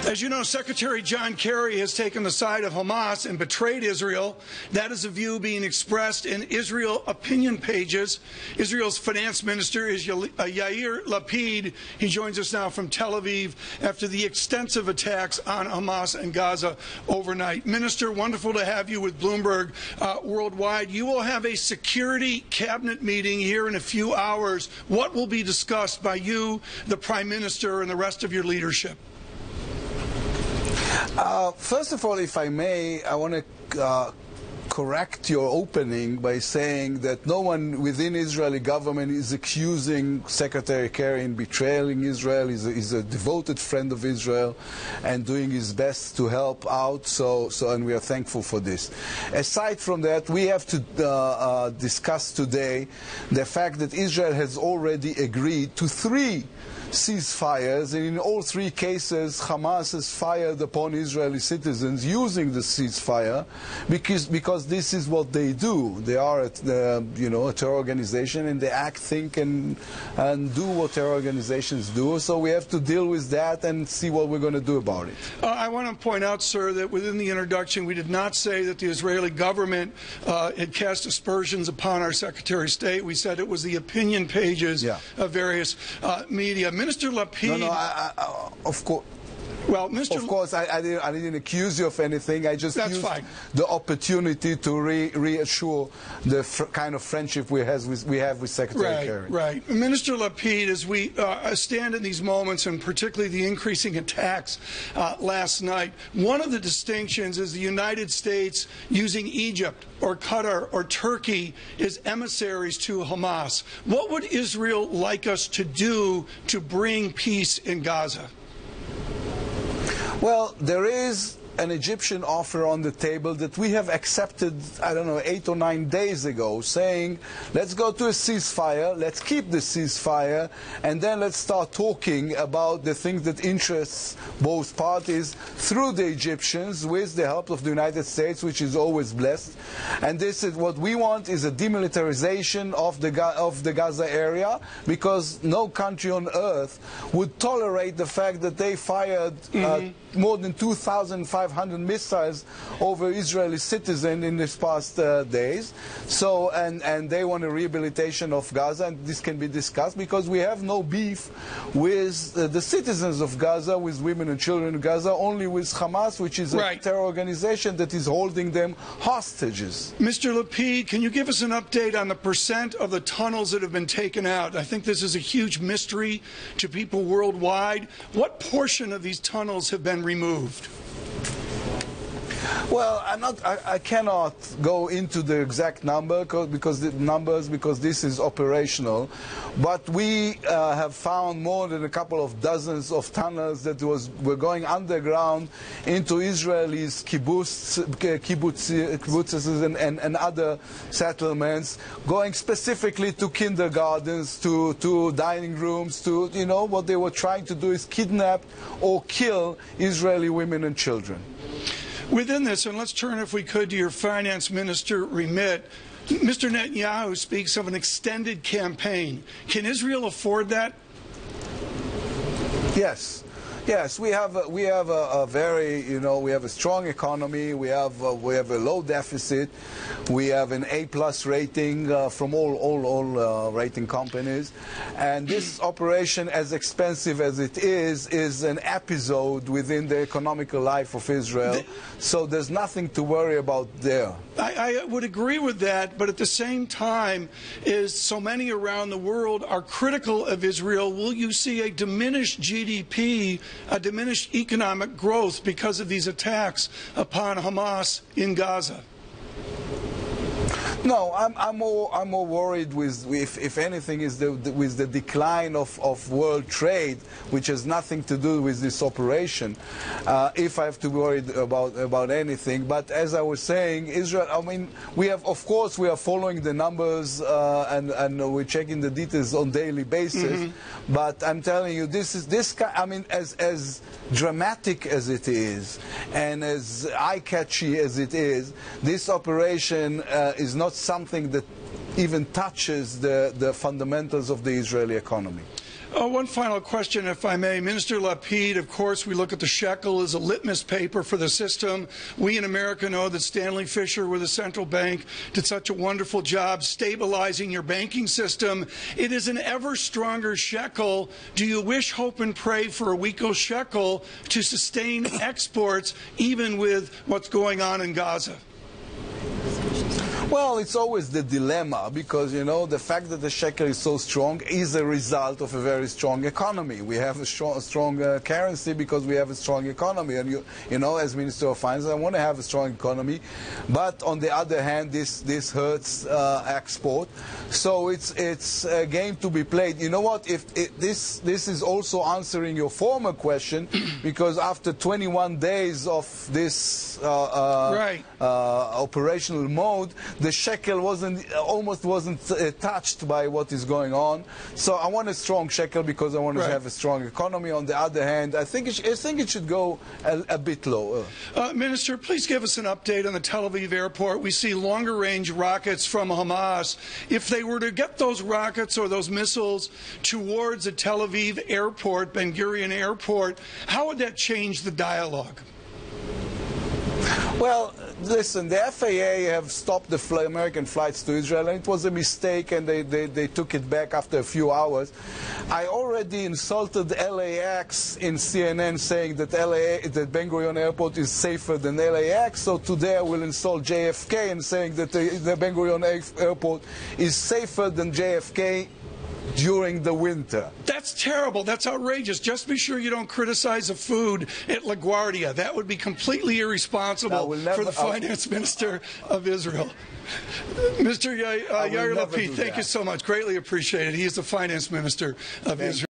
As you know, Secretary John Kerry has taken the side of Hamas and betrayed Israel. That is a view being expressed in Israel opinion pages. Israel's finance minister is Yair Lapid. He joins us now from Tel Aviv after the extensive attacks on Hamas and Gaza overnight. Minister, wonderful to have you with Bloomberg Worldwide. You will have a security cabinet meeting here in a few hours. What will be discussed by you, the Prime Minister, and the rest of your leadership? First of all, if I may, I want to correct your opening by saying that no one within Israeli government is accusing Secretary Kerry in betraying Israel. He's a devoted friend of Israel and doing his best to help out, and we are thankful for this. Aside from that, we have to discuss today the fact that Israel has already agreed to 3 ceasefires, and in all 3 cases Hamas has fired upon Israeli citizens using the ceasefire because this is what they do. They are a terror organization, and they act, think and do what terror organizations do. So we have to deal with that and see what we're going to do about it. I want to point out, sir, that within the introduction we did not say that the Israeli government had cast aspersions upon our Secretary of State. We said it was the opinion pages of various media. Minister Lapid... No, of course. Well, Of course, I didn't accuse you of anything. I just used the opportunity to reassure the kind of friendship we have with Secretary Kerry. Right. Minister Lapid, as we stand in these moments, and particularly the increasing attacks last night, one of the distinctions is the United States using Egypt or Qatar or Turkey as emissaries to Hamas. What would Israel like us to do to bring peace in Gaza? Well, there is an Egyptian offer on the table that we have accepted, I don't know, 8 or 9 days ago, saying, let's go to a ceasefire, let's keep the ceasefire, and then let's start talking about the things that interests both parties through the Egyptians with the help of the United States, which is always blessed. And this is what we want, is a demilitarization of the Gaza area, because no country on earth would tolerate the fact that they fired more than 2,500 missiles over Israeli citizens in these past days. So, and they want a rehabilitation of Gaza, and this can be discussed because we have no beef with the citizens of Gaza, with women and children in Gaza, only with Hamas, which is a terror organization that is holding them hostages. Mr. Lapid, can you give us an update on the percent of the tunnels that have been taken out? I think this is a huge mystery to people worldwide. What portion of these tunnels have been removed? Well, I cannot go into the exact number because this is operational. But we have found more than a couple of dozens of tunnels that were going underground into Israelis' kibbutzes and other settlements, going specifically to kindergartens, to dining rooms, to, what they were trying to do is kidnap or kill Israeli women and children. Within this, and let's turn, if we could, to your finance minister remit, Mr. Netanyahu speaks of an extended campaign. Can Israel afford that? Yes. Yes, we have a very, we have a strong economy. We have a low deficit. We have an A+ rating from all rating companies, and this operation, as expensive as it is an episode within the economical life of Israel. So there's nothing to worry about there. I would agree with that, but at the same time, as so many around the world are critical of Israel, will you see a diminished GDP, a diminished economic growth because of these attacks upon Hamas in Gaza? No, I'm more worried with if anything, is with the decline of world trade, which has nothing to do with this operation. If I have to worry about anything, but as I was saying, Israel. I mean, we are following the numbers and we're checking the details on daily basis. But I'm telling you, as dramatic as it is and as eye-catchy as it is, this operation is not something that even touches the fundamentals of the Israeli economy. One final question, if I may. Minister Lipid, of course, we look at the shekel as a litmus paper for the system. We in America know that Stanley Fischer with the central bank did such a wonderful job stabilizing your banking system. It is an ever stronger shekel. Do you wish, hope, and pray for a weaker shekel to sustain exports, even with what's going on in Gaza? Well, it's always the dilemma because, you know, the fact that the shekel is so strong is a result of a very strong economy. We have a strong currency because we have a strong economy. And, you know, as Minister of Finance, I want to have a strong economy. But on the other hand, this hurts export. So it's a game to be played. You know what? This is also answering your former question because after 21 days of this operational mode, the shekel almost wasn't touched by what is going on. So I want a strong shekel because I want to have a strong economy. On the other hand, I think it should go a bit lower. Minister, please give us an update on the Tel Aviv airport. We see longer-range rockets from Hamas. If they were to get those rockets or those missiles towards the Tel Aviv airport, Ben Gurion airport, how would that change the dialogue? Well, listen, the FAA have stopped the American flights to Israel, and it was a mistake, and they took it back after a few hours. I already insulted LAX in CNN saying that that Ben Gurion Airport is safer than LAX, so today I will insult JFK in saying that the Ben Gurion Airport is safer than JFK during the winter. That's terrible. That's outrageous. Just be sure you don't criticize the food at LaGuardia. That would be completely irresponsible for the finance minister of Israel. Mr. Yair Lipid, thank you so much. Greatly appreciated. He is the finance minister of Israel.